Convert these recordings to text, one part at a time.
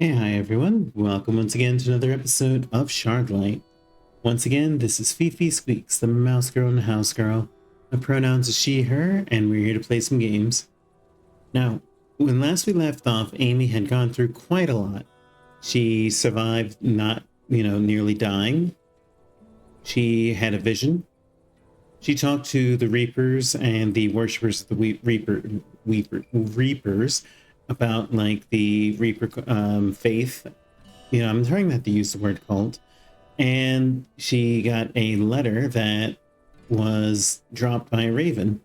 Hey, hi everyone. Welcome once again to another episode of Shardlight. Once again, this is FifiSqueaks, the mouse girl and house girl. The pronouns are she, her, and we're here to play some games. Now, when last we left off, Amy had gone through quite a lot. She survived not, nearly dying. She had a vision. She talked to the Reapers and the worshippers of the Reapers about like the Reaper faith. I'm trying not to use the word cult. And she got a letter that was dropped by a raven.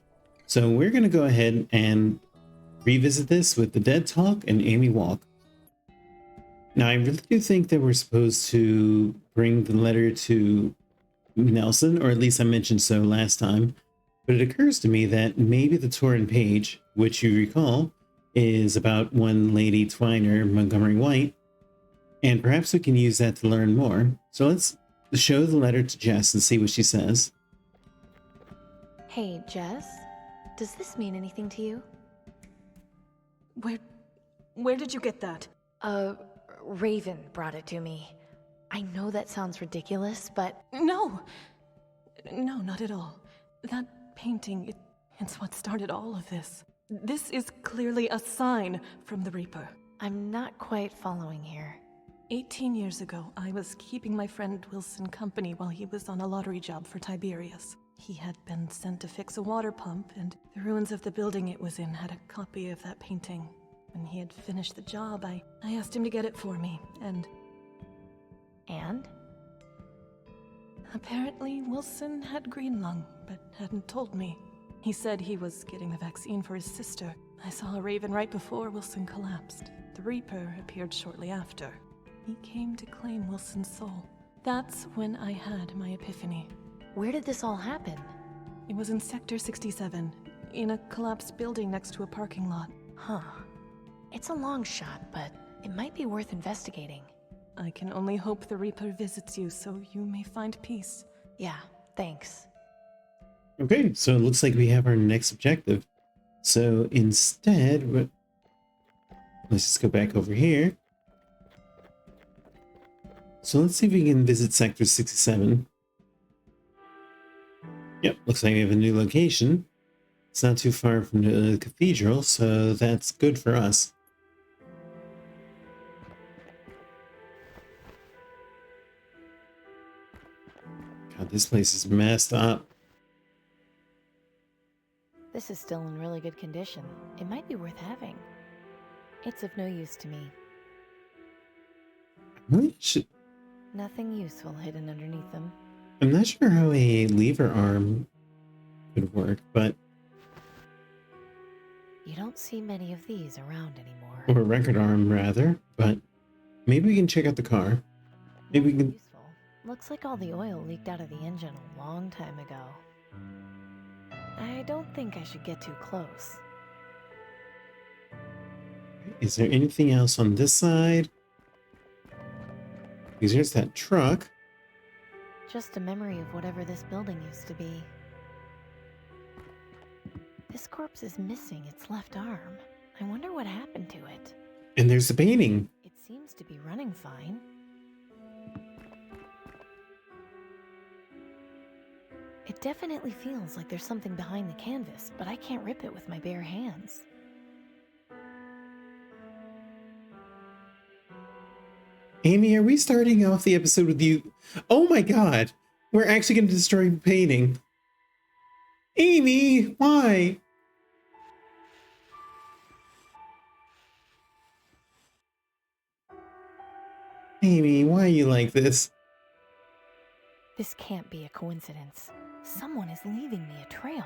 So we're going to go ahead and revisit this with the Dead Talk and Amy Walk. Now, I really do think that we're supposed to bring the letter to Nelson, or at least I mentioned so last time. But it occurs to me that maybe the Torrent page, which you recall, is about one Lady Twiner Montgomery White, and perhaps we can use that to learn more. So let's show the letter to Jess and see what she says. Hey, Jess, does this mean anything to you? Where did you get that? Raven brought it to me. I know that sounds ridiculous, but... No, not at all. That painting, it's what started all of this. This is clearly a sign from the Reaper. I'm not quite following here. 18 years ago, I was keeping my friend Wilson company while he was on a lottery job for Tiberius. He had been sent to fix a water pump, and the ruins of the building it was in had a copy of that painting. When he had finished the job, I asked him to get it for me, and... Apparently, Wilson had green lung, but hadn't told me. He said he was getting the vaccine for his sister. I saw a raven right before Wilson collapsed. The Reaper appeared shortly after. He came to claim Wilson's soul. That's when I had my epiphany. Where did this all happen? It was in Sector 67, in a collapsed building next to a parking lot. Huh. It's a long shot, but it might be worth investigating. I can only hope the Reaper visits you so you may find peace. Yeah, thanks. Okay, so it looks like we have our next objective. So instead, let's just go back over here. So let's see if we can visit Sector 67. Yep, looks like we have a new location. It's not too far from the cathedral, so that's good for us. God, this place is messed up. This is still in really good condition. It might be worth having. It's of no use to me. Nothing useful hidden underneath them. I'm not sure how a lever arm could work, but... You don't see many of these around anymore. Or a record arm, rather, but maybe we can check out the car. Maybe we can... Useful. Looks like all the oil leaked out of the engine a long time ago. I don't think I should get too close. Is there anything else on this side? Because here's that truck. Just a memory of whatever this building used to be. This corpse is missing its left arm. I wonder what happened to it. And there's the painting. It seems to be running fine. It definitely feels like there's something behind the canvas, but I can't rip it with my bare hands. Amy, are we starting off the episode with you? Oh my god! We're actually going to destroy the painting. Amy, why? Amy, why are you like this? This can't be a coincidence. Someone is leaving me a trail.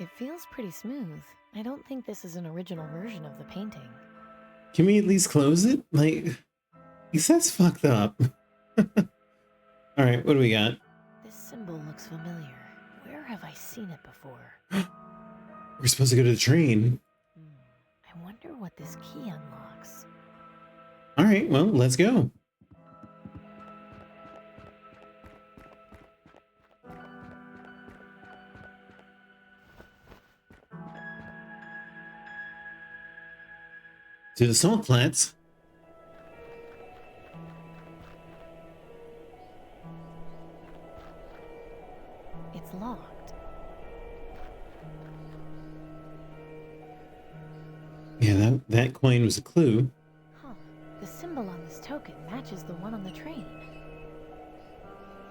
It feels pretty smooth. I don't think this is an original version of the painting. Can we at least close it? Like, because that's fucked up. Alright, what do we got? This symbol looks familiar. Where have I seen it before? We're supposed to go to the train. I wonder what this key unlocks. Alright, well, let's go. To the salt flats. Yeah, that coin was a clue. Huh. The symbol on this token matches the one on the train.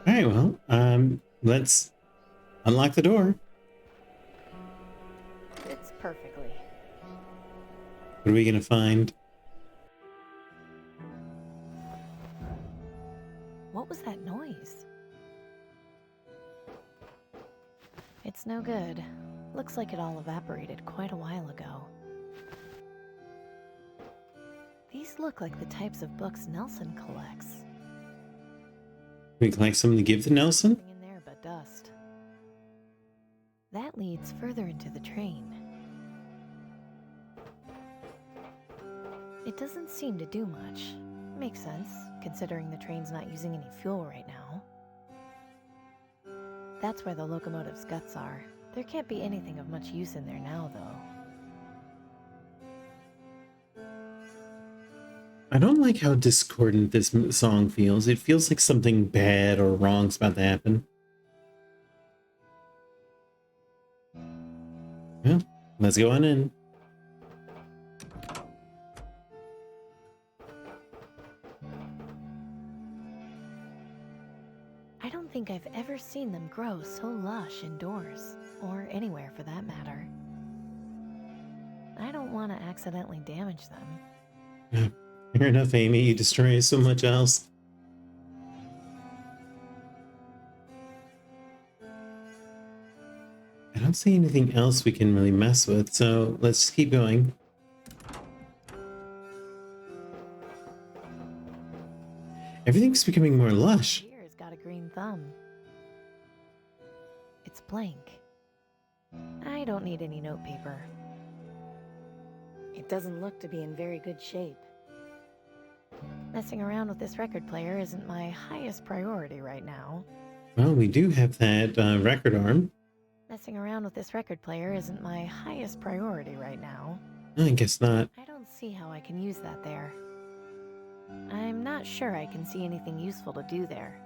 All right, well, let's unlock the door. Fits perfectly. What are we gonna find? What was that noise? It's no good. Looks like it all evaporated quite a while ago. These look like the types of books Nelson collects. Can we collect some to give to Nelson? Nothing in there but dust. That leads further into the train. It doesn't seem to do much. Makes sense, considering the train's not using any fuel right now. That's where the locomotive's guts are. There can't be anything of much use in there now, though. I don't like how discordant this song feels. It feels like something bad or wrong's about to happen. Well, let's go on in. I don't think I've ever seen them grow so lush indoors, or anywhere for that matter. I don't want to accidentally damage them. Fair enough, Amy. You destroy so much else. I don't see anything else we can really mess with, so let's just keep going. Everything's becoming more lush. Here's got a green thumb. It's blank. I don't need any notepaper. It doesn't look to be in very good shape. Messing around with this record player isn't my highest priority right now. Well, we do have that record arm. Messing around with this record player isn't my highest priority right now. I guess not. I don't see how I can use that there. I'm not sure I can see anything useful to do there.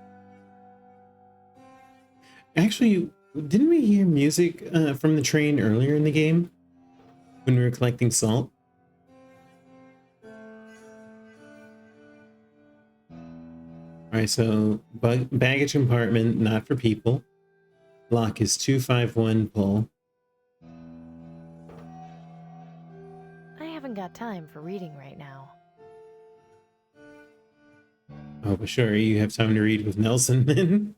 Actually, didn't we hear music from the train earlier in the game? When we were collecting salt? Alright, so baggage compartment, not for people. Lock is 251 pull. I haven't got time for reading right now. Oh, but sure, you have time to read with Nelson then.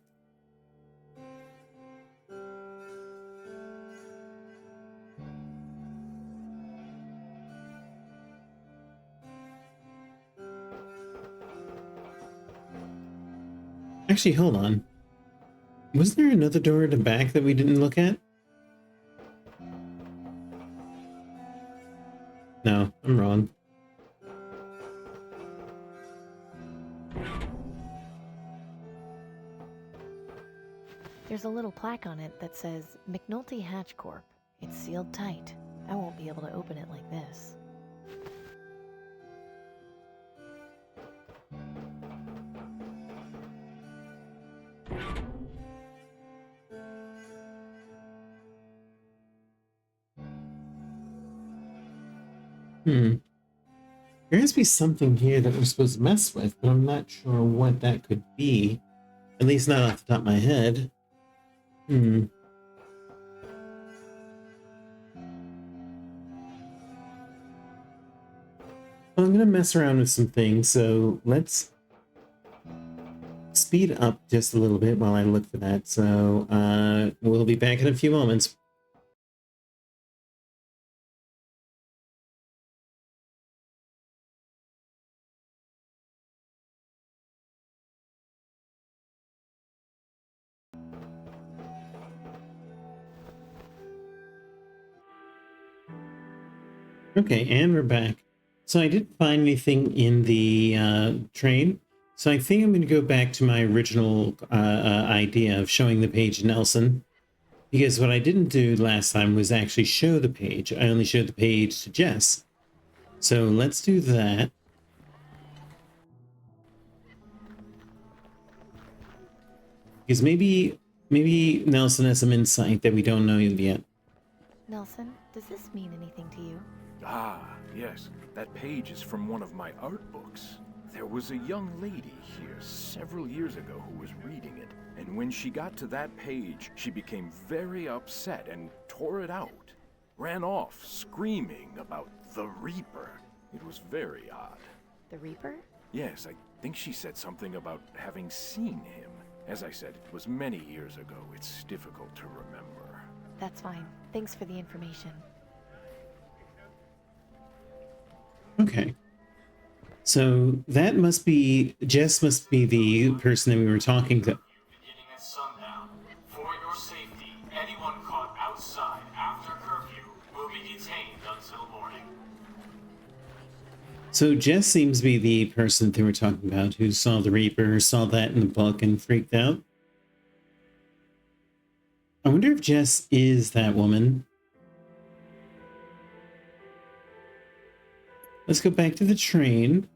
Actually, hold on. Was there another door at the back that we didn't look at? No, I'm wrong. There's a little plaque on it that says McNulty Hatch Corp. It's sealed tight. I won't be able to open it like this. There has to be something here that we're supposed to mess with, but I'm not sure what that could be. At least not off the top of my head. I'm gonna mess around with some things, so let's speed up just a little bit while I look for that. So we'll be back in a few moments. Okay, and we're back. So I didn't find anything in the train. So I think I'm going to go back to my original idea of showing the page to Nelson. Because what I didn't do last time was actually show the page. I only showed the page to Jess. So let's do that. Because maybe Nelson has some insight that we don't know yet. Nelson, does this mean anything to you? Ah, yes. That page is from one of my art books. There was a young lady here several years ago who was reading it, and when she got to that page, she became very upset and tore it out. Ran off, screaming about the Reaper. It was very odd. The Reaper? Yes, I think she said something about having seen him. As I said, it was many years ago. It's difficult to remember. That's fine. Thanks for the information. Okay. So that must be, Jess must be the person that we were talking to. Beginning at sundown. For your safety, anyone caught outside after curfew will be detained until morning. So Jess seems to be the person that we're talking about who saw the Reaper, saw that in the book and freaked out. I wonder if Jess is that woman. Let's go back to the train.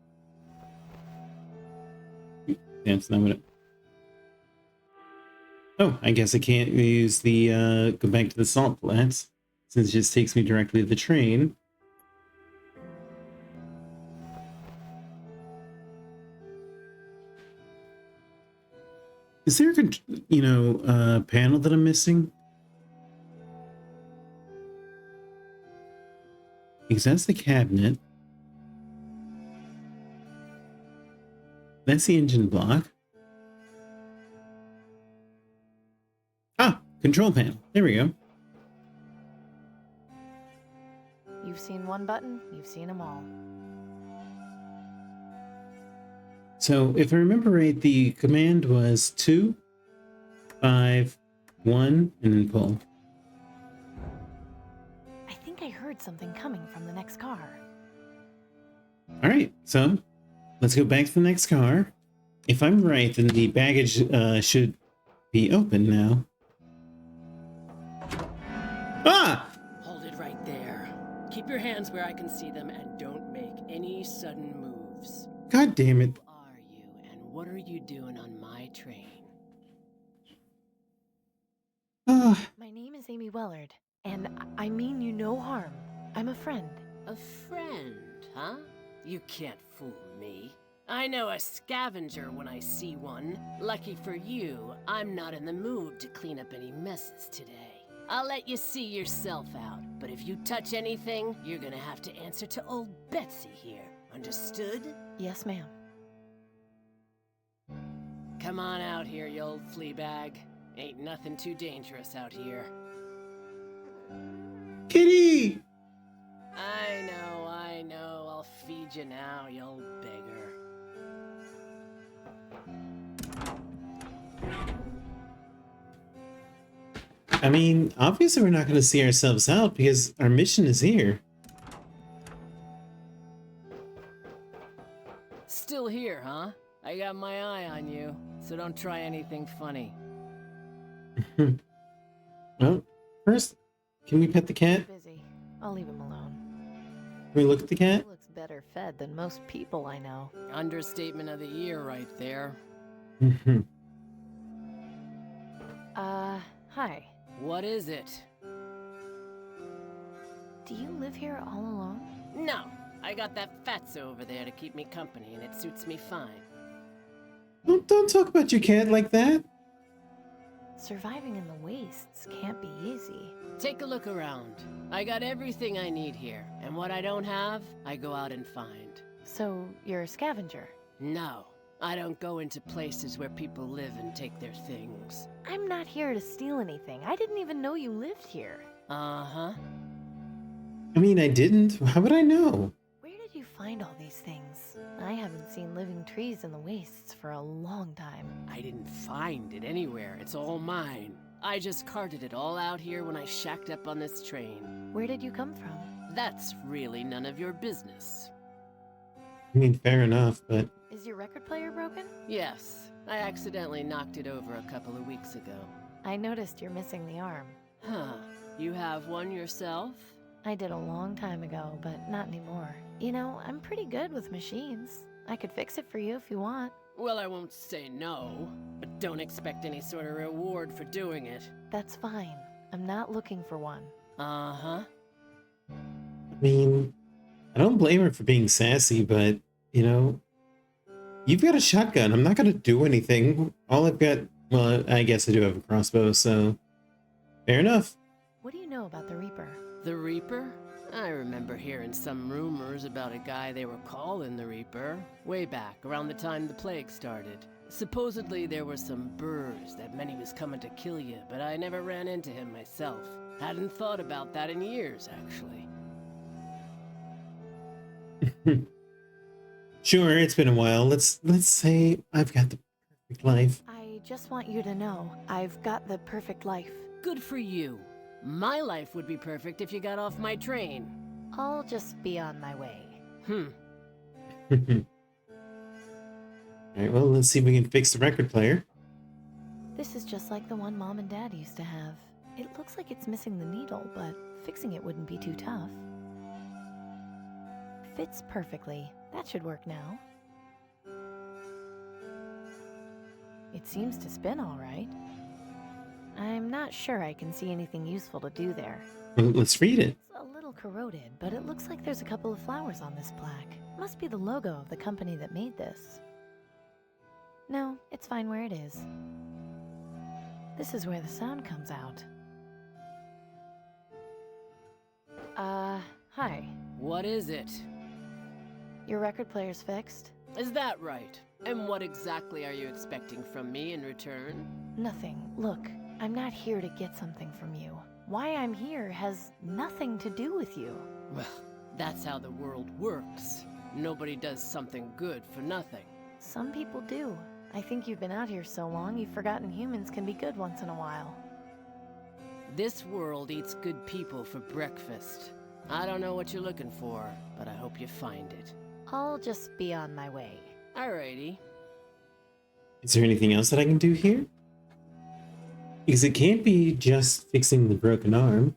That's not what it... Oh, I guess I can't use the, go back to the salt flats, since it just takes me directly to the train. Is there a, panel that I'm missing? Because that's the cabinet. That's the engine block. Ah, control panel. There we go. You've seen one button, you've seen them all. So if I remember right, the command was 2, 5, 1, and then pull. I think I heard something coming from the next car. All right, so let's go back to the next car. If I'm right, then the baggage should be open now. Ah! Hold it right there. Keep your hands where I can see them and don't make any sudden moves. God damn it. Who are you and what are you doing on my train? Ah. My name is Amy Wellard, and I mean you no harm. I'm a friend. A friend, huh? You can't fool me. I know a scavenger when I see one. Lucky for you, I'm not in the mood to clean up any messes today. I'll let you see yourself out, but if you touch anything, you're gonna have to answer to old Betsy here. Understood? Yes, ma'am. Come on out here, you old flea bag. Ain't nothing too dangerous out here. Kitty! I know. I'll feed you now, you old beggar. I mean, obviously we're not going to see ourselves out because our mission is here. Still here, huh? I got my eye on you, so don't try anything funny. Well, first, can we pet the cat? Busy. I'll leave him alone. Can we look at the cat? He looks better fed than most people I know. Understatement of the year right there. Hi. What is it? Do you live here all alone? No, I got that fatso over there to keep me company, and it suits me fine. Don't talk about your cat like that. Surviving in the wastes can't be easy. Take a look around. I got everything I need here, and what I don't have, I go out and find. So, you're a scavenger? No, I don't go into places where people live and take their things. I'm not here to steal anything. I didn't even know you lived here. Uh-huh. I mean, I didn't. How would I know? Where did you find all these things? I haven't seen living trees in the wastes for a long time. I didn't find it anywhere. It's all mine. I just carted it all out here when I shacked up on this train. Where did you come from? That's really none of your business. I mean, fair enough, but... Is your record player broken? Yes, I accidentally knocked it over a couple of weeks ago. I noticed you're missing the arm. Huh. You have one yourself? I did a long time ago, but not anymore. You know, I'm pretty good with machines. I could fix it for you if you want. Well, I won't say no, but don't expect any sort of reward for doing it. That's fine. I'm not looking for one. Uh-huh. mean, I don't blame her for being sassy, but, you know, you've got a shotgun. I'm not going to do anything. All I've got, well, I guess I do have a crossbow, so fair enough. What do you know about the Reaper? The Reaper? I remember hearing some rumors about a guy they were calling the Reaper, way back around the time the plague started. Supposedly there were some birds that meant he was coming to kill you, but I never ran into him myself. Hadn't thought about that in years, actually. Sure, it's been a while. Let's say I've got the perfect life. I just want you to know, I've got the perfect life. Good for you. My life would be perfect if you got off my train. I'll just be on my way. Alright, well, let's see if we can fix the record player. This is just like the one Mom and Dad used to have. It looks like it's missing the needle, but fixing it wouldn't be too tough. Fits perfectly. That should work now. It seems to spin all right. I'm not sure I can see anything useful to do there. Well, let's read it. It's a little corroded, but it looks like there's a couple of flowers on this plaque. Must be the logo of the company that made this. No, it's fine where it is. This is where the sound comes out. Hi. What is it? Your record player's fixed? Is that right? And what exactly are you expecting from me in return? Nothing. Look, I'm not here to get something from you. Why I'm here has nothing to do with you. Well, that's how the world works. Nobody does something good for nothing. Some people do. I think you've been out here so long, you've forgotten humans can be good once in a while. This world eats good people for breakfast. I don't know what you're looking for, but I hope you find it. I'll just be on my way. Alrighty. Is there anything else that I can do here? Because it can't be just fixing the broken arm.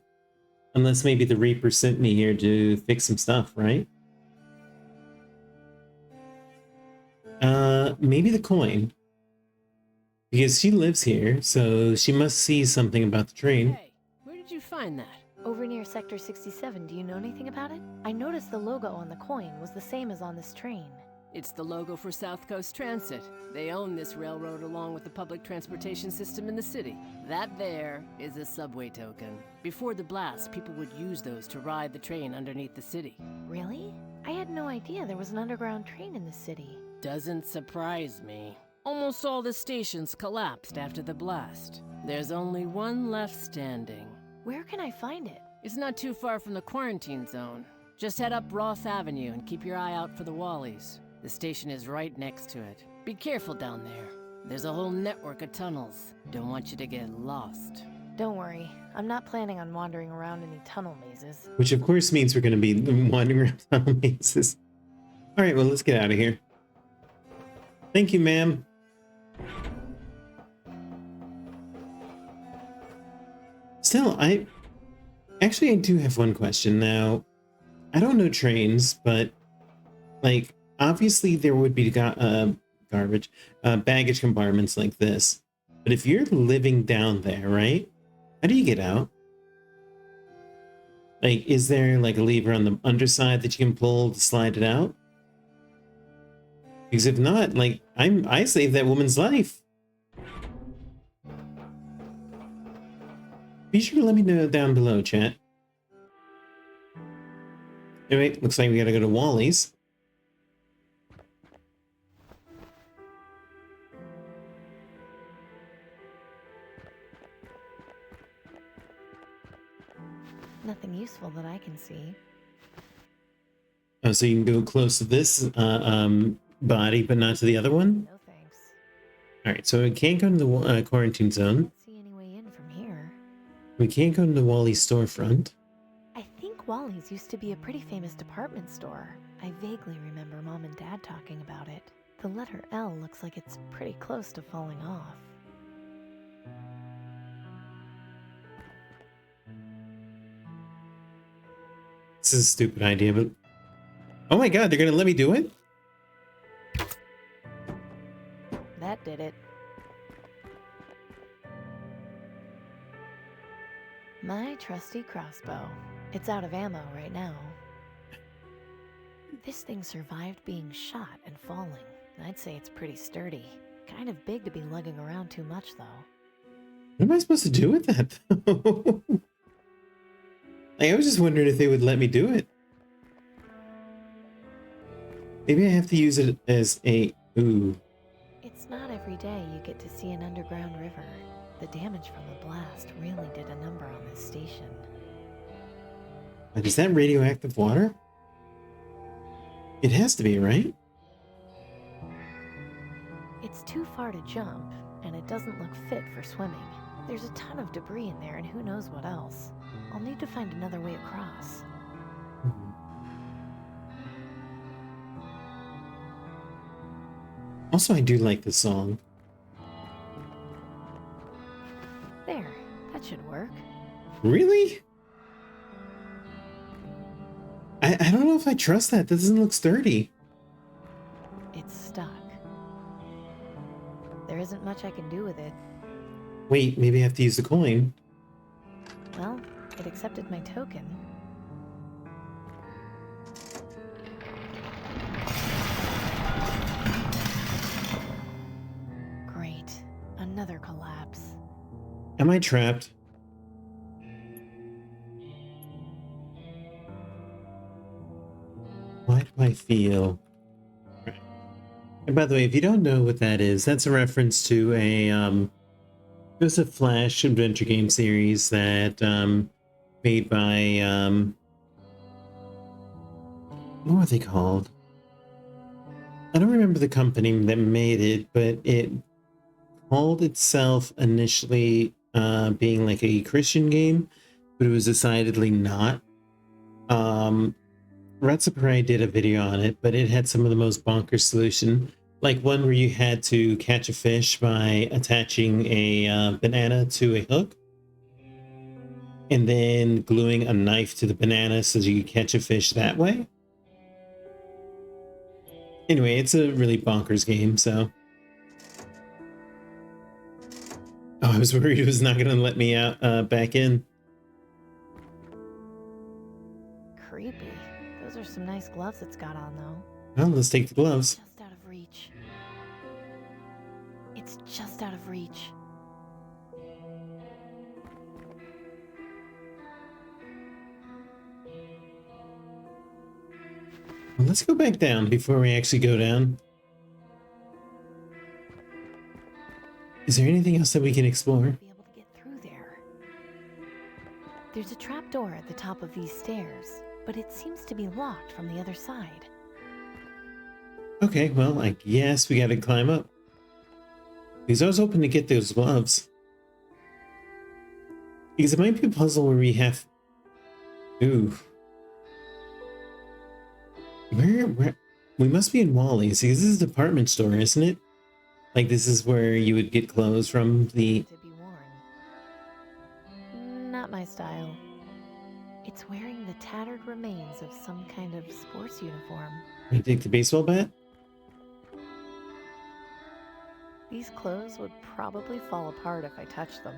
Unless maybe the Reaper sent me here to fix some stuff, right? Maybe the coin. Because she lives here, so she must see something about the train. Hey, where did you find that? Over near Sector 67, do you know anything about it? I noticed the logo on the coin was the same as on this train. It's the logo for South Coast Transit. They own this railroad along with the public transportation system in the city. That there is a subway token. Before the blast, people would use those to ride the train underneath the city. Really? I had no idea there was an underground train in the city. Doesn't surprise me. Almost all the stations collapsed after the blast. There's only one left standing. Where can I find it? It's not too far from the quarantine zone. Just head up Roth Avenue and keep your eye out for the Wallies. The station is right next to it. Be careful down there. There's a whole network of tunnels. Don't want you to get lost. Don't worry, I'm not planning on wandering around any tunnel mazes. Which of course means we're going to be wandering around tunnel mazes. Alright, well, let's get out of here. Thank you, ma'am. Still, I do have one question. Now, I don't know trains, but, like, obviously there would be baggage compartments like this. But if you're living down there, right? How do you get out? Like, is there, like, a lever on the underside that you can pull to slide it out? Because if not, like, I saved that woman's life. Be sure to let me know down below, chat. Anyway, looks like we gotta go to Wally's. Nothing useful that I can see. Oh, so you can go close to this body, but not to the other one? No thanks. Alright, so we can't go to the quarantine zone. Don't see any way in from here. We can't go to the Wally storefront. I think Wally's used to be a pretty famous department store. I vaguely remember Mom and Dad talking about it. The letter L looks like it's pretty close to falling off. This is a stupid idea, but... Oh my god, they're gonna let me do it? That did it. My trusty crossbow. It's out of ammo right now. This thing survived being shot and falling. I'd say it's pretty sturdy. Kind of big to be lugging around too much, though. What am I supposed to do with that, though? Like, I was just wondering if they would let me do it. Maybe I have to use it as a... Ooh. It's not every day you get to see an underground river. The damage from the blast really did a number on this station. But is that radioactive water? It has to be, right? It's too far to jump, and it doesn't look fit for swimming. There's a ton of debris in there and who knows what else. I'll need to find another way across. Also, I do like the song. There, that should work. Really? I don't know if I trust that. That doesn't look sturdy. It's stuck. There isn't much I can do with it. Wait, maybe I have to use the coin. Well, it accepted my token. Great. Another collapse. Am I trapped? Why do I feel... And by the way, if you don't know what that is, that's a reference to a, it was a Flash adventure game series that, made by, what were they called? I don't remember the company that made it, but it called itself initially, being like a Christian game, but it was decidedly not. Ratsaparai did a video on it, but it had some of the most bonkers solution, like one where you had to catch a fish by attaching a banana to a hook and then gluing a knife to the banana so you could catch a fish that way. Anyway, it's a really bonkers game, so... Oh, I was worried it was not going to let me out back in. Creepy. Those are some nice gloves it's got on, though. Well, let's take the gloves. Just out of reach. It's just out of reach. Well, let's go back down before we actually go down. Is there anything else that we can explore? Be able to get through there. There's a trap door at the top of these stairs, but it seems to be locked from the other side. Okay, well, I guess we gotta climb up. Because I was hoping to get those gloves. Because it might be a puzzle where we have... Ooh. Where... We must be in Wally. See, this is a department store, isn't it? Like, this is where you would get clothes from the... To be worn. Not my style. It's wearing the tattered remains of some kind of sports uniform. You take the baseball bat? These clothes would probably fall apart if I touched them.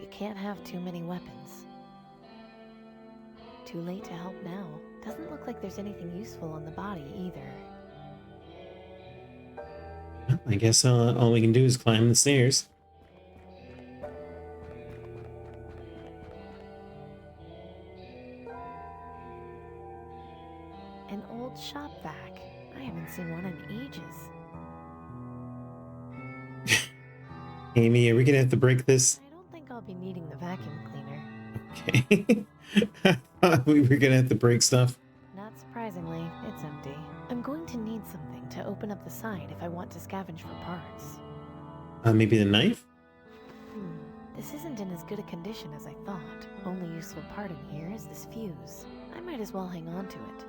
You can't have too many weapons. Too late to help now. Doesn't look like there's anything useful on the body either. Well, I guess all we can do is climb the stairs. An old shop vac. I haven't seen one in ages. Amy, are we gonna have to break this? I don't think I'll be needing the vacuum cleaner. Okay. I thought we were gonna have to break stuff. Not surprisingly, it's empty. I'm going to need something to open up the side if I want to scavenge for parts. Maybe the knife? This isn't in as good a condition as I thought. Only useful part in here is this fuse. I might as well hang on to it.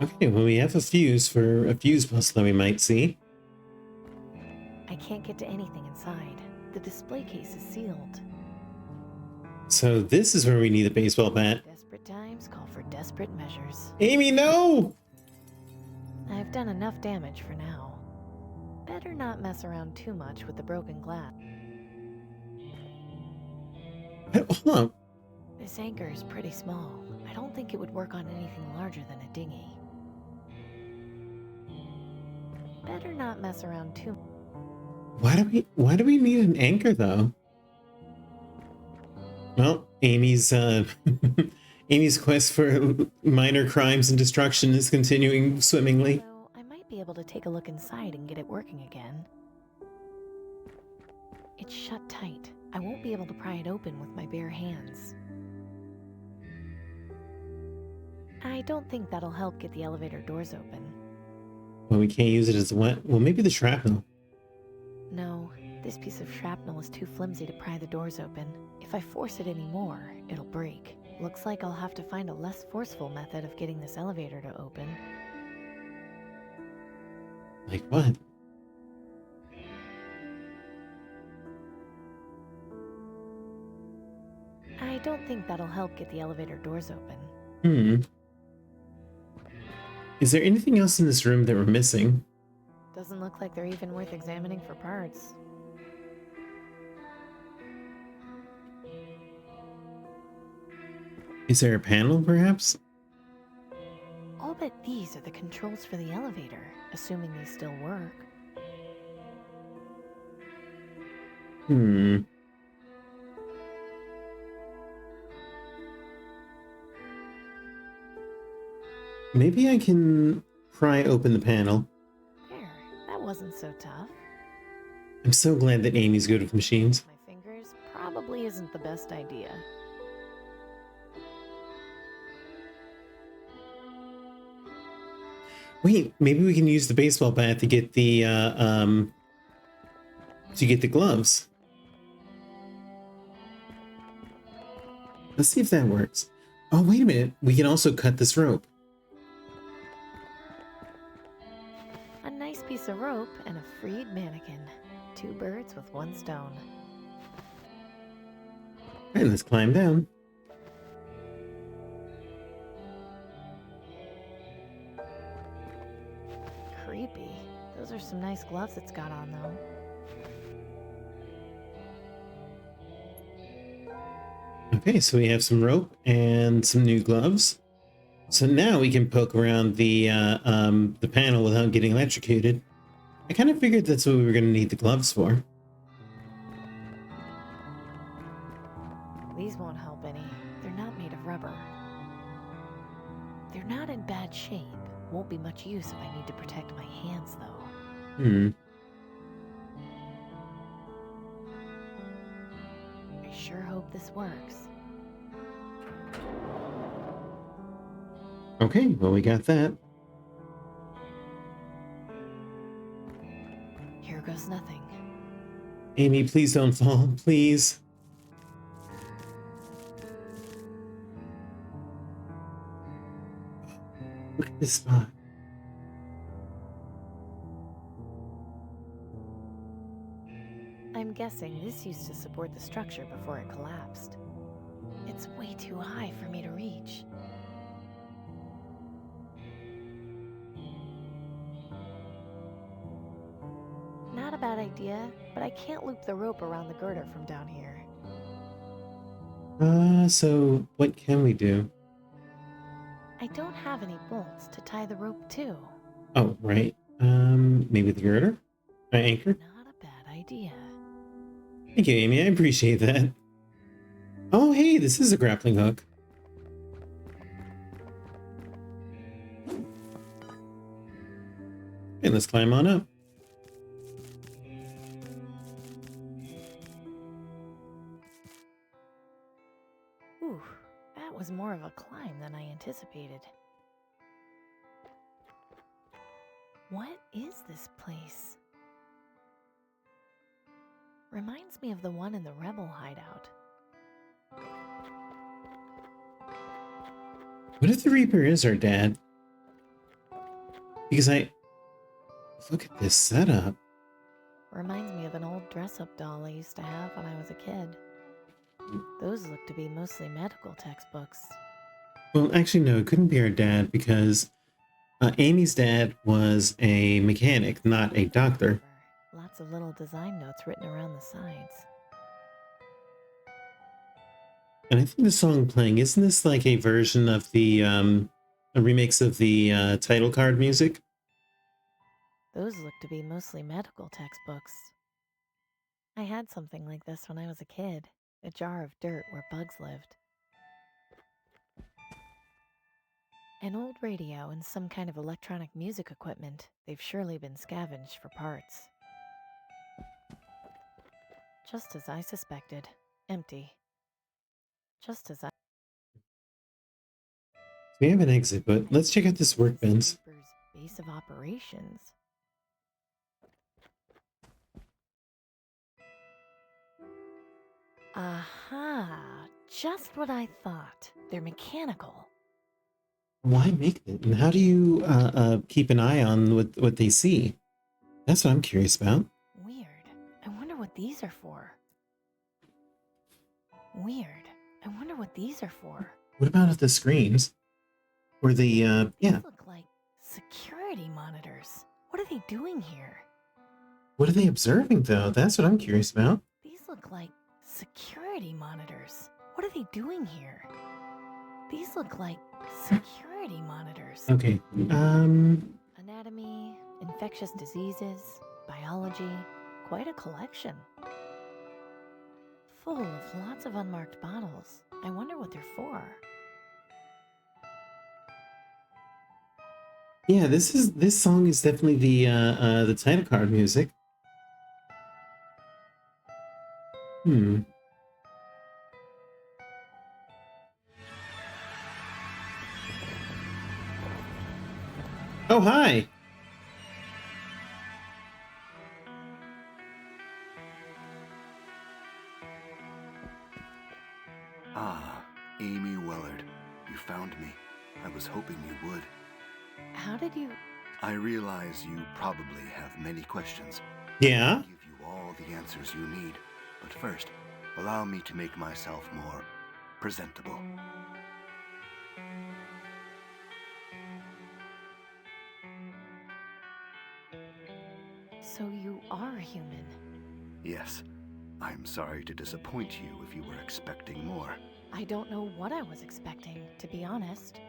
Okay, well, we have a fuse for a fuse puzzle that we might see. I can't get to anything inside. The display case is sealed. So this is where we need a baseball bat. Desperate times call for desperate measures. Amy, no! I've done enough damage for now. Better not mess around too much with the broken glass. Hold on. This anchor is pretty small. I don't think it would work on anything larger than a dinghy. Better not mess around too much. Why do we need an anchor though? Well, Amy's Amy's quest for minor crimes and destruction is continuing swimmingly. So I might be able to take a look inside and get it working again. It's shut tight. I won't be able to pry it open with my bare hands. I don't think that'll help get the elevator doors open. Well, we can't use it as well. Well, maybe the shrapnel. No, this piece of shrapnel is too flimsy to pry the doors open. If I force it anymore, it'll break. Looks like I'll have to find a less forceful method of getting this elevator to open. Like what? I don't think that'll help get the elevator doors open. Hmm. Is there anything else in this room that we're missing? Doesn't look like they're even worth examining for parts. Is there a panel, perhaps? I'll bet these are the controls for the elevator, assuming they still work. Hmm. Maybe I can pry open the panel. There, that wasn't so tough. I'm so glad that Amy's good with machines. My fingers probably isn't the best idea. Wait, maybe we can use the baseball bat to get the gloves. Let's see if that works. Oh, wait a minute. We can also cut this rope. A nice piece of rope and a freed mannequin. 2 birds with 1 stone. And let's climb down. Creepy. Those are some nice gloves it's got on, though. Okay, so we have some rope and some new gloves. So now we can poke around the panel without getting electrocuted. I kind of figured that's what we were going to need the gloves for. These won't help any. They're not made of rubber. They're not in bad shape. Won't be much use if I need to protect my hands, though. Hmm. I sure hope this works. Okay, well, we got that. Here goes nothing. Amy, please don't fall, please. Look at this spot. I'm guessing this used to support the structure before it collapsed. It's way too high for me to reach. Not a bad idea, but I can't loop the rope around the girder from down here. So what can we do? I don't have any bolts to tie the rope to. Oh, right. Maybe the girder? Anchor? Not a bad idea. Thank you, Amy. I appreciate that. Oh, hey, this is a grappling hook. And let's climb on up. Ooh, that was more of a climb than I anticipated. What is this place? Reminds me of the one in the rebel hideout. What if the Reaper is our dad? Because look at this setup. Reminds me of an old dress-up doll I used to have when I was a kid. Those look to be mostly medical textbooks. Well, actually, no, it couldn't be our dad because Amy's dad was a mechanic, not a doctor. Lots of little design notes written around the sides. And I think the song playing, isn't this like a version of the, a remix of the title card music? Those look to be mostly medical textbooks. I had something like this when I was a kid, a jar of dirt where bugs lived. An old radio and some kind of electronic music equipment. They've surely been scavenged for parts. Just as I suspected. Empty. Just as I... We have an exit, but let's check out this workbench. Reaper's base of operations. Aha! Just what I thought. They're mechanical. Why make it? And how do you keep an eye on what they see? That's what I'm curious about. Weird. I wonder what these are for. Weird. I wonder what these are for. What about the screens? Or the, yeah. These look like security monitors. What are they doing here? What are they observing, though? That's what I'm curious about. These look like security monitors. What are they doing here? These look like security monitors. Okay, Anatomy, infectious diseases, biology, quite a collection. Full of lots of unmarked bottles. I wonder what they're for. yeah, this song is definitely the title card music. Oh, hi! Ah, Amy Willard. You found me. I was hoping you would. How did you... I realize you probably have many questions. Yeah? I'll give you all the answers you need. But first, allow me to make myself more presentable. So you are human. Yes. I'm sorry to disappoint you if you were expecting more. I don't know what I was expecting, to be honest.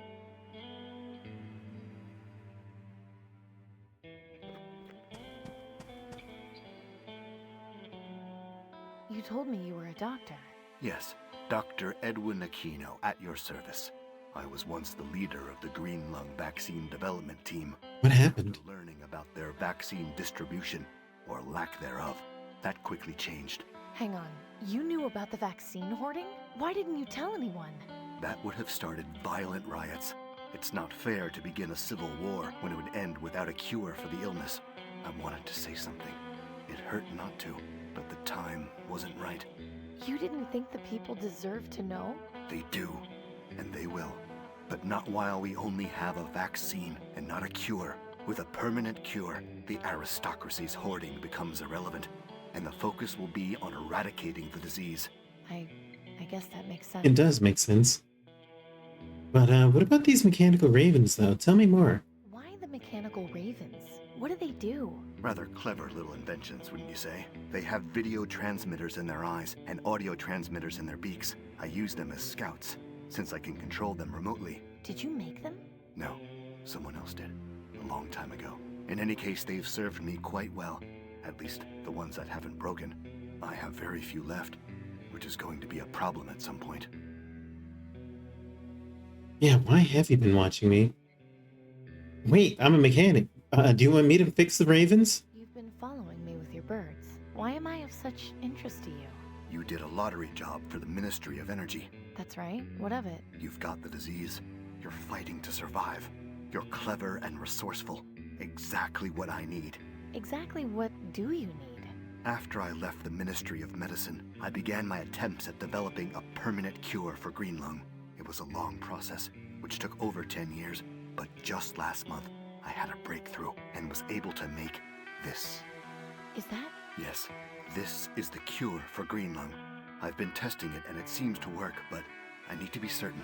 You told me you were a doctor. Yes, Dr. Edwin Aquino at your service. I was once the leader of the Green Lung vaccine development team. What happened? After learning about their vaccine distribution, or lack thereof, that quickly changed. Hang on, you knew about the vaccine hoarding? Why didn't you tell anyone? That would have started violent riots. It's not fair to begin a civil war when it would end without a cure for the illness. I wanted to say something. It hurt not to, but the time wasn't right. You didn't think the people deserved to know? They do, and they will. But not while we only have a vaccine and not a cure. With a permanent cure, the aristocracy's hoarding becomes irrelevant, and the focus will be on eradicating the disease. I guess that makes sense. It does make sense. But what about these mechanical ravens, though? Tell me more. Why the mechanical ravens? What do they do? Rather clever little inventions, wouldn't you say? They have video transmitters in their eyes and audio transmitters in their beaks. I use them as scouts, since I can control them remotely. Did you make them? No, someone else did. A long time ago. In any case, they've served me quite well. At least, the ones that haven't broken. I have very few left, which is going to be a problem at some point. Yeah, why have you been watching me? Wait, I'm a mechanic. Do you want me to fix the ravens? You've been following me with your birds. Why am I of such interest to you? You did a lottery job for the Ministry of Energy. That's right. What of it? You've got the disease. You're fighting to survive. You're clever and resourceful. Exactly what I need. Exactly what do you need? After I left the Ministry of Medicine, I began my attempts at developing a permanent cure for green lung. It was a long process, which took over 10 years, but just last month, I had a breakthrough and was able to make this. Is that? Yes, this is the cure for green lung. I've been testing it and it seems to work, but I need to be certain.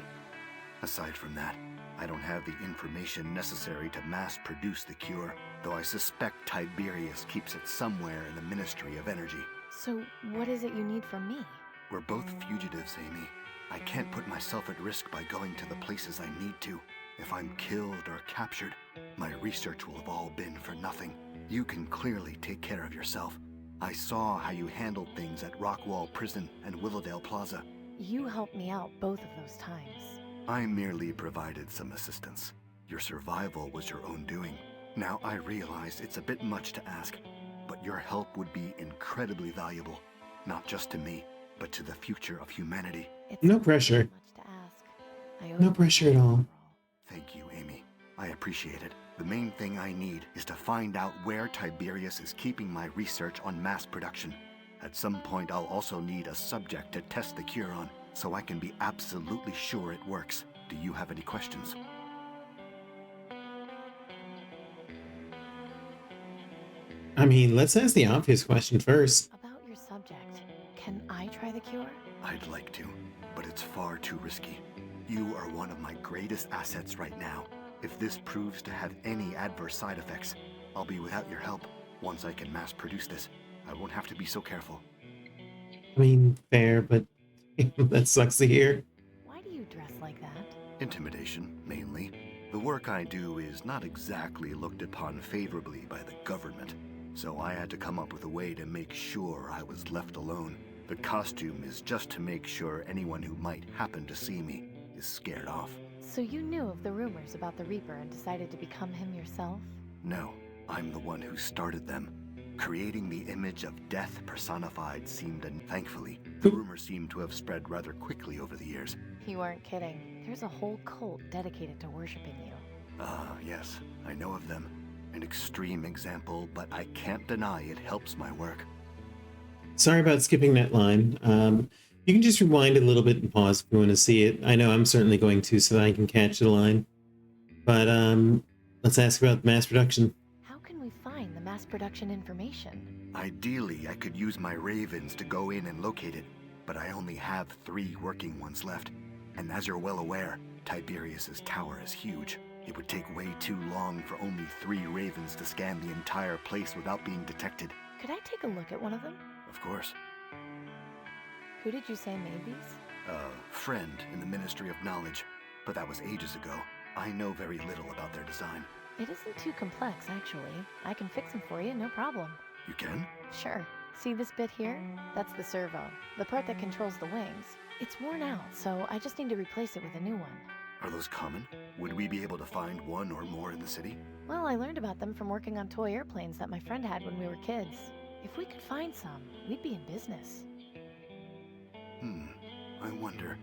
Aside from that, I don't have the information necessary to mass produce the cure, though I suspect Tiberius keeps it somewhere in the Ministry of Energy. So, what is it you need from me? We're both fugitives, Amy. I can't put myself at risk by going to the places I need to. If I'm killed or captured, my research will have all been for nothing. You can clearly take care of yourself. I saw how you handled things at Rockwall Prison and Willowdale Plaza. You helped me out both of those times. I merely provided some assistance. Your survival was your own doing. Now I realize it's a bit much to ask, but your help would be incredibly valuable, not just to me, but to the future of humanity. It's No not pressure. much to ask. I owe No you pressure at all. Thank you, Amy. I appreciate it. The main thing I need is to find out where Tiberius is keeping my research on mass production. At some point, I'll also need a subject to test the cure on, so I can be absolutely sure it works. Do you have any questions? I mean, let's ask the obvious question first. About your subject, can I try the cure? I'd like to, but it's far too risky. You are one of my greatest assets right now. If this proves to have any adverse side effects, I'll be without your help. Once I can mass produce this, I won't have to be so careful. I mean, fair, but that sucks to hear. Why do you dress like that? Intimidation, mainly. The work I do is not exactly looked upon favorably by the government, so I had to come up with a way to make sure I was left alone. The costume is just to make sure anyone who might happen to see me is scared off. So you knew of the rumors about the Reaper and decided to become him yourself? No, I'm the one who started them. Creating the image of death personified seemed, and thankfully, the rumors seem to have spread rather quickly over the years. You weren't kidding. There's a whole cult dedicated to worshiping you. Ah, yes, I know of them. An extreme example, but I can't deny it helps my work. Sorry about skipping that line. You can just rewind a little bit and pause if you want to see it. I know I'm certainly going to, so that I can catch the line. But let's ask about mass production. How can we find the mass production information? Ideally, I could use my ravens to go in and locate it, but I only have 3 working ones left. And as you're well aware, Tiberius's tower is huge. It would take way too long for only 3 ravens to scan the entire place without being detected. Could I take a look at one of them? Of course. Who did you say made these? A friend in the Ministry of Knowledge, but that was ages ago. I know very little about their design. It isn't too complex, actually. I can fix them for you, no problem. You can? Sure. See this bit here? That's the servo, the part that controls the wings. It's worn out, so I just need to replace it with a new one. Are those common? Would we be able to find one or more in the city? Well, I learned about them from working on toy airplanes that my friend had when we were kids. If we could find some, we'd be in business. I wonder.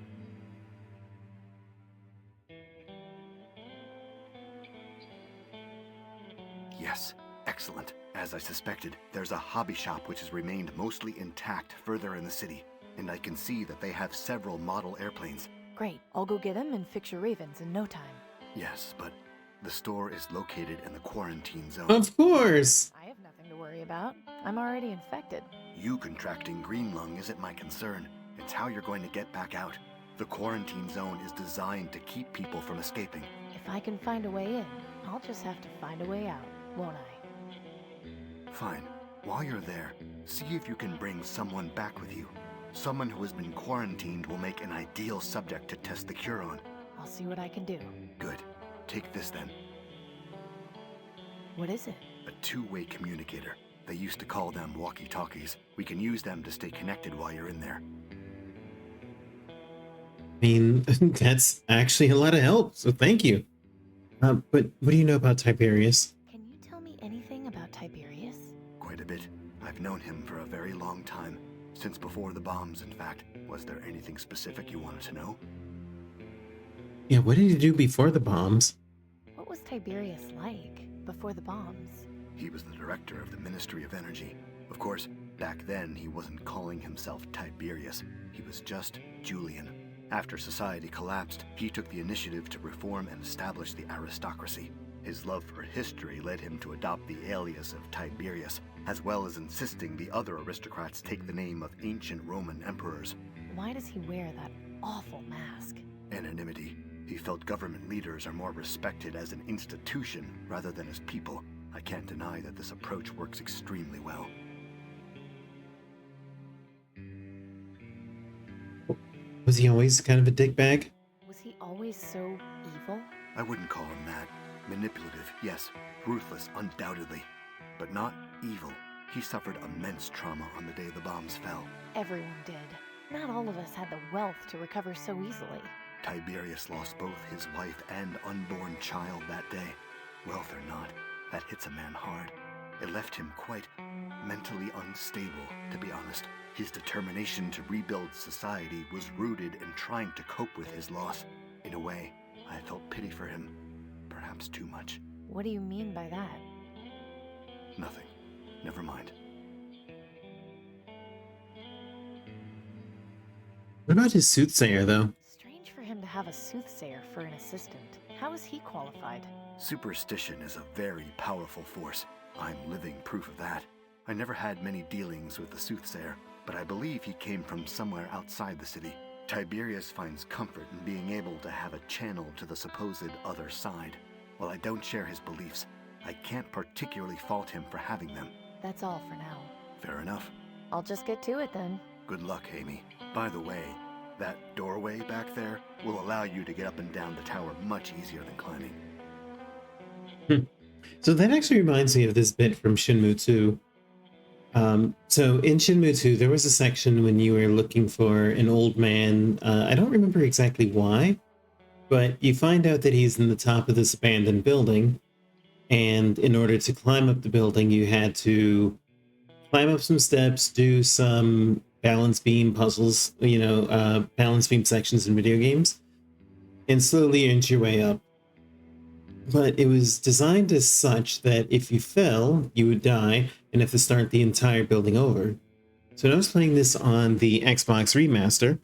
Yes, excellent. As I suspected, there's a hobby shop which has remained mostly intact further in the city, and I can see that they have several model airplanes. Great. I'll go get them and fix your ravens in no time. Yes, but the store is located in the quarantine zone. Of course! I have nothing to worry about. I'm already infected. You contracting green lung isn't my concern. It's how you're going to get back out. The quarantine zone is designed to keep people from escaping. If I can find a way in, I'll just have to find a way out, won't I? Fine. While you're there, see if you can bring someone back with you. Someone who has been quarantined will make an ideal subject to test the cure on. I'll see what I can do. Good. Take this then. What is it? A 2-way communicator. They used to call them walkie-talkies. We can use them to stay connected while you're in there. I mean, that's actually a lot of help, so thank you. But what do you know about Tiberius? Can you tell me anything about Tiberius? Quite a bit. I've known him for a very long time. Since before the bombs, in fact. Was there anything specific you wanted to know? Yeah, what did he do before the bombs? What was Tiberius like before the bombs? He was the director of the Ministry of Energy. Of course, back then he wasn't calling himself Tiberius. He was just Julian. After society collapsed, he took the initiative to reform and establish the aristocracy. His love for history led him to adopt the alias of Tiberius, as well as insisting the other aristocrats take the name of ancient Roman emperors. Why does he wear that awful mask? Anonymity. He felt government leaders are more respected as an institution rather than as people. I can't deny that this approach works extremely well. Was he always kind of a dickbag? Was he always so evil? I wouldn't call him that. Manipulative, yes. Ruthless, undoubtedly. But not evil. He suffered immense trauma on the day the bombs fell. Everyone did. Not all of us had the wealth to recover so easily. Tiberius lost both his wife and unborn child that day. Wealth or not, that hits a man hard. It left him quite mentally unstable, to be honest. His determination to rebuild society was rooted in trying to cope with his loss. In a way, I felt pity for him. Perhaps too much. What do you mean by that? Nothing. Never mind. What about his soothsayer, though? Strange for him to have a soothsayer for an assistant. How is he qualified? Superstition is a very powerful force. I'm living proof of that. I never had many dealings with the soothsayer, but I believe he came from somewhere outside the city. Tiberius finds comfort in being able to have a channel to the supposed other side. While I don't share his beliefs, I can't particularly fault him for having them. That's all for now. Fair enough. I'll just get to it then. Good luck, Amy. By the way, that doorway back there will allow you to get up and down the tower much easier than climbing. So that actually reminds me of this bit from Shenmue 2. So in Shenmue 2, there was a section when you were looking for an old man. I don't remember exactly why, but you find out that he's in the top of this abandoned building. And in order to climb up the building, you had to climb up some steps, do some balance beam puzzles, balance beam sections in video games, and slowly inch your way up. But it was designed as such that if you fell, you would die and have to start the entire building over. So when I was playing this on the Xbox Remaster,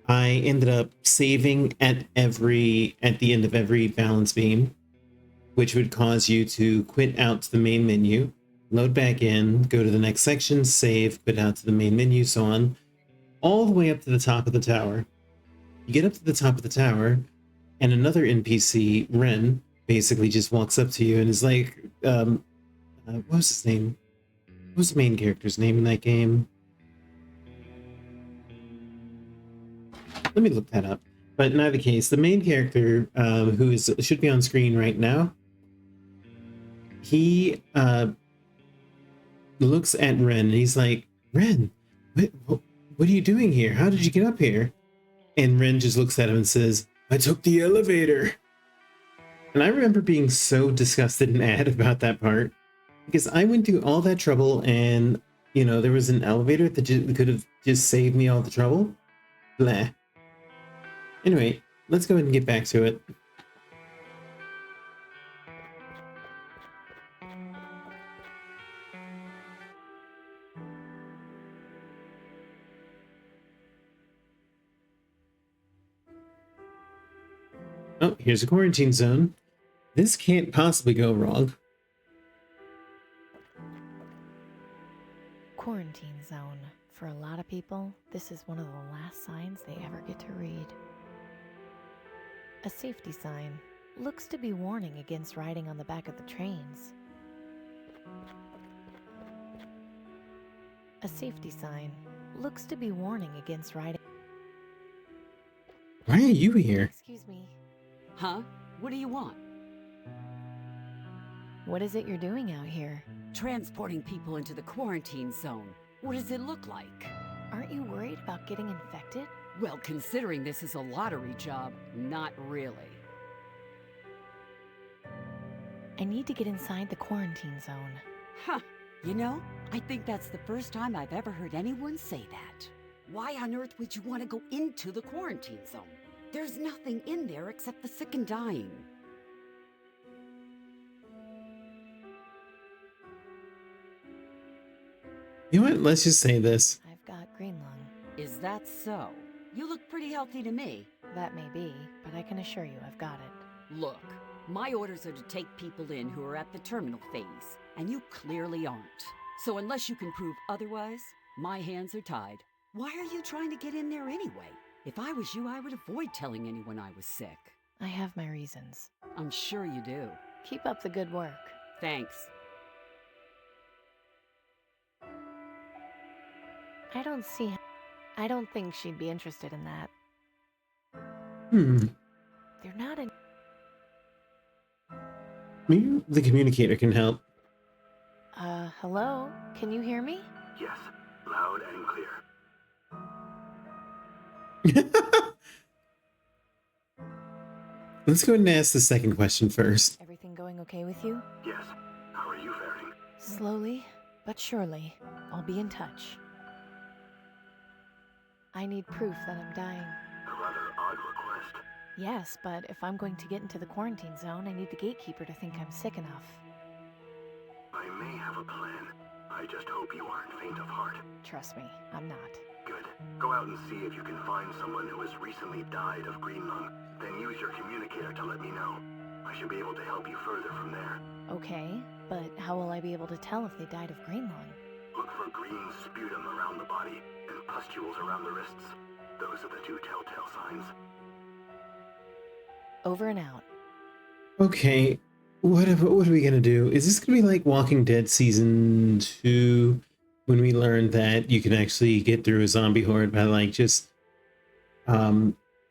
I ended up saving at the end of every balance beam, which would cause you to quit out to the main menu, load back in, go to the next section, save, quit out to the main menu, so on, all the way up to the top of the tower. You get up to the top of the tower, and another NPC, Ren, basically just walks up to you and is like, what was his name? What was the main character's name in that game? Let me look that up. But in either case, the main character, who should be on screen right now, he looks at Ren and he's like, Ren, what are you doing here? How did you get up here? And Ren just looks at him and says, I took the elevator. And I remember being so disgusted and mad about that part, because I went through all that trouble and, there was an elevator that could have just saved me all the trouble. Blah. Anyway, let's go ahead and get back to it. Oh, here's a quarantine zone. This can't possibly go wrong. Quarantine zone. For a lot of people, this is one of the last signs they ever get to read. A safety sign. Looks to be warning against riding on the back of the trains. A safety sign. Looks to be warning against riding... Why are you here? Excuse me. Huh? What do you want? What is it you're doing out here? Transporting people into the quarantine zone. What does it look like? Aren't you worried about getting infected? Well, considering this is a lottery job, not really. I need to get inside the quarantine zone. Huh. You know, I think that's the first time I've ever heard anyone say that. Why on earth would you want to go into the quarantine zone? There's nothing in there except the sick and dying. You know what? Let's just say this. I've got green lung. Is that so? You look pretty healthy to me. That may be, but I can assure you I've got it. Look, my orders are to take people in who are at the terminal phase, and you clearly aren't. So unless you can prove otherwise, my hands are tied. Why are you trying to get in there anyway? If I was you, I would avoid telling anyone I was sick. I have my reasons. I'm sure you do. Keep up the good work. Thanks. I don't think she'd be interested in that. Hmm. They're not in. Maybe the communicator can help. Hello? Can you hear me? Yes, loud and clear. Let's go ahead and ask the second question first. Everything going okay with you? Yes. How are you faring? Slowly, but surely, I'll be in touch. I need proof that I'm dying. A rather odd request. Yes, but if I'm going to get into the quarantine zone, I need the gatekeeper to think I'm sick enough. I may have a plan. I just hope you aren't faint of heart. Trust me, I'm not. Good. Go out and see if you can find someone who has recently died of green lung. Then use your communicator to let me know. I should be able to help you further from there. Okay, but how will I be able to tell if they died of green lung? Look for green sputum around the body and pustules around the wrists. Those are the two telltale signs. Over and out. Okay, what are we gonna do? Is this gonna be like Walking Dead Season 2, when we learned that you can actually get through a zombie horde by like just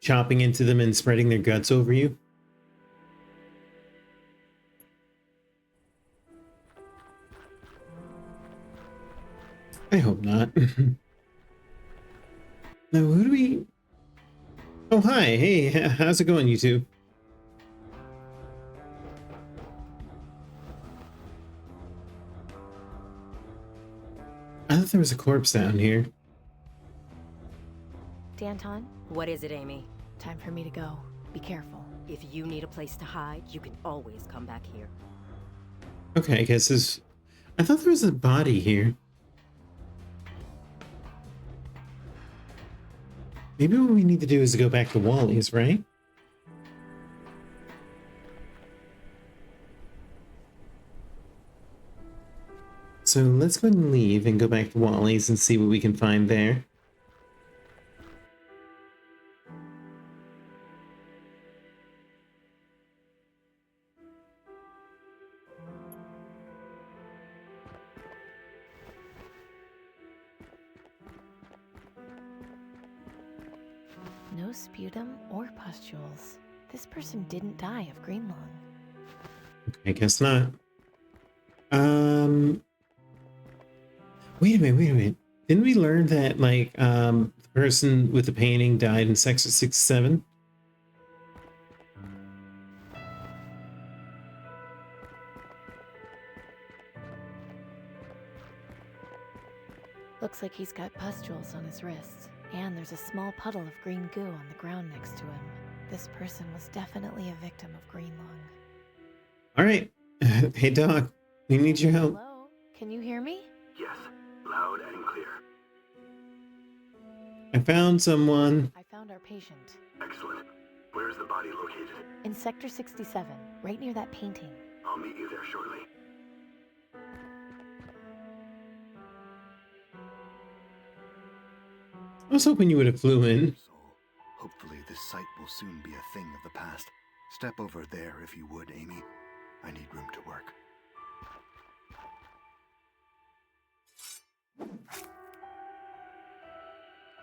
chopping into them and spreading their guts over you? I hope not. Now, who do we... Oh, hi. Hey, how's it going, you two? I thought there was a corpse down here. Danton, What is it, Amy? time for me to go. Be careful. If you need a place to hide, you can always come back here. Okay, I guess this... I thought there was a body here. Maybe what we need to do is go back to Wally's, right? So let's go ahead and leave and go back to Wally's and see what we can find there. No sputum or pustules. This person didn't die of green lung. Okay, I guess not. Wait a minute. Didn't we learn that, like, the person with the painting died in Sector 67? Looks like he's got pustules on his wrists, and there's a small puddle of green goo on the ground next to him. This person was definitely a victim of green lung. Alright. Hey, Doc. We need your help. Hello? Can you hear me? Yes, loud and clear. I found someone. I found our patient. Excellent. Where is the body located? In Sector 67, right near that painting. I'll meet you there shortly. I was hoping you would have flew in. Soul. Hopefully this site will soon be a thing of the past. Step over there if you would, Amy. I need room to work.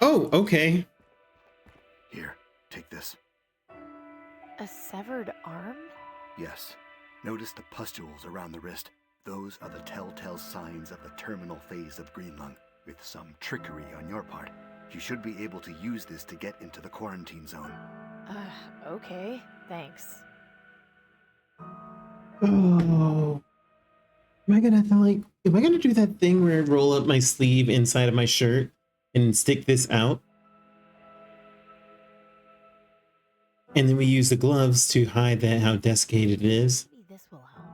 Oh, okay. Here, take this. A severed arm? Yes. Notice the pustules around the wrist. Those are the telltale signs of the terminal phase of green lung. With some trickery on your part, you should be able to use this to get into the quarantine zone. Okay. Thanks. Oh. Am I gonna have to, like... Am I gonna do that thing where I roll up my sleeve inside of my shirt and stick this out? And then we use the gloves to hide that how desiccated it is. Maybe this will help.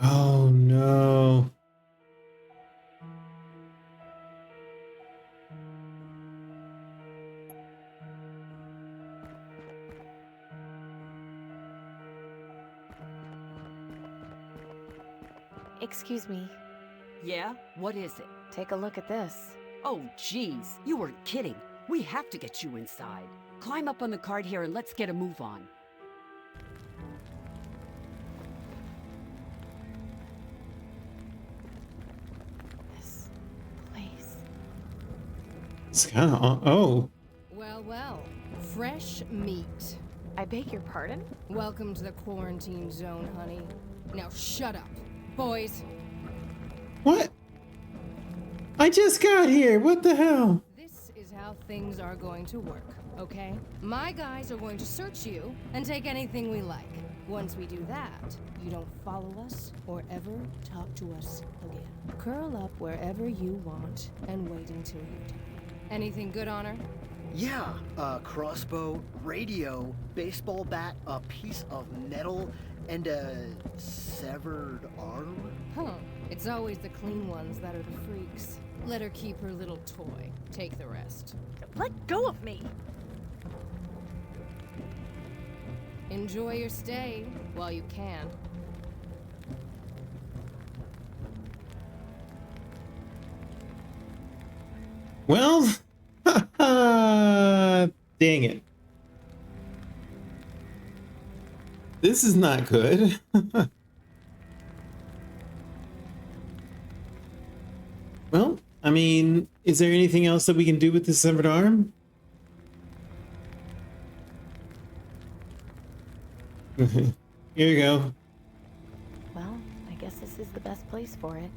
Oh no. Excuse me. Yeah? What is it? Take a look at this. Oh, geez. You weren't kidding. We have to get you inside. Climb up on the cart here and let's get a move on. It's kind of... Oh. Well, well. Fresh meat. I beg your pardon? Welcome to the quarantine zone, honey. Now shut up. Boys. What? I just got here. What the hell? This is how things are going to work, okay? My guys are going to search you and take anything we like. Once we do that, you don't follow us or ever talk to us again. Curl up wherever you want and wait until you die. Anything good on her? Yeah, a crossbow, radio, baseball bat, a piece of metal, and a severed arm? Huh. It's always the clean ones that are the freaks. Let her keep her little toy. Take the rest. Let go of me! Enjoy your stay while you can. Well, dang it. This is not good. Well, I mean, is there anything else that we can do with this severed arm? Here you go. Well, I guess this is the best place for it.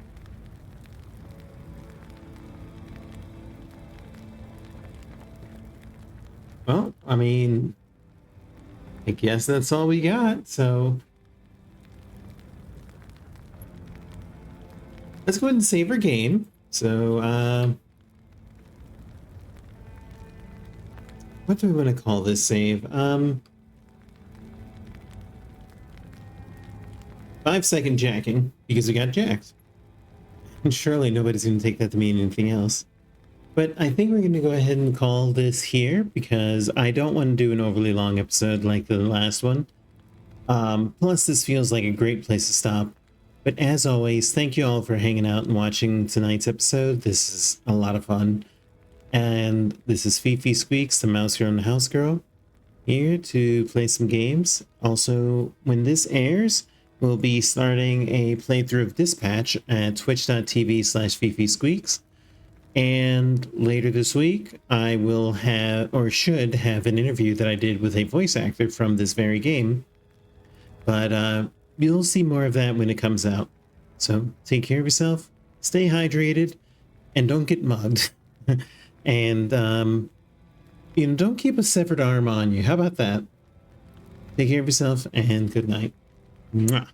Well, I mean, I guess that's all we got, so... Let's go ahead and save our game. So, what do we want to call this save? 5-second jacking, because we got jacked. And surely nobody's going to take that to mean anything else. But I think we're going to go ahead and call this here, because I don't want to do an overly long episode like the last one. Plus, this feels like a great place to stop. But as always, thank you all for hanging out and watching tonight's episode. This is a lot of fun. And this is FifiSqueaks, the mouse girl and the house girl, here to play some games. Also, when this airs, we'll be starting a playthrough of Dispatch at twitch.tv/FifiSqueaks. And later this week, I will have, or should have, an interview that I did with a voice actor from this very game. But you'll see more of that when it comes out. So take care of yourself, stay hydrated, and don't get mugged. And, you know, don't keep a severed arm on you. How about that? Take care of yourself, and good night. Mwah.